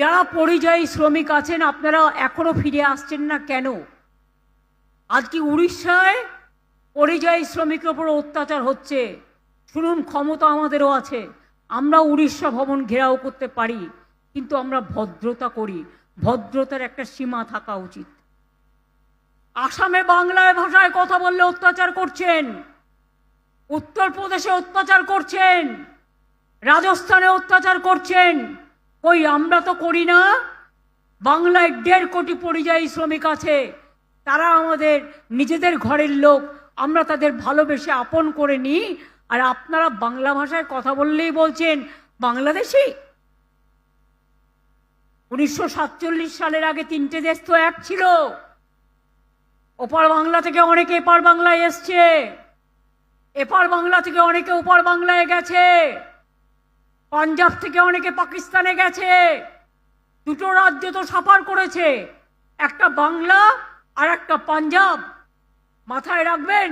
যারা পরিযায়ী শ্রমিক আছেন আপনারা এখনো ফিরে আসছেন না কেন? আজকে উড়িষ্যায় পরিযায়ী শ্রমিকের উপর অত্যাচার হচ্ছে। শুনুন, ক্ষমতা আমাদেরও আছে, আমরা উড়িষ্যা ভবন ঘেরাও করতে পারি, কিন্তু আমরা ভদ্রতা করি। ভদ্রতার একটা সীমা থাকা উচিত। আসামে বাংলায় ভাষায় কথা বললে অত্যাচার করছেন, উত্তরপ্রদেশে অত্যাচার করছেন, রাজস্থানে অত্যাচার করছেন। কই আমরা তো করি না? বাংলায় 1.5 কোটি পরিযায়ী শ্রমিক আছে, তারা আমাদের নিজেদের ঘরের লোক, আমরা তাদের ভালোবেসে আপন করে নিই। আর আপনারা বাংলা ভাষায় কথা বললেই বলছেন বাংলাদেশি। 1947 সালের আগে 3টে দেশ তো এক ছিল। ওপার বাংলা থেকে অনেকে এপার বাংলায় এসছে, এপার বাংলা থেকে অনেকে ওপার বাংলায় গেছে, পাঞ্জাব থেকে অনেকে পাকিস্তানে গেছে। দুটো রাজ্য তো সাফার করেছে, একটা বাংলা আর একটা পাঞ্জাব। মাথায় রাখবেন।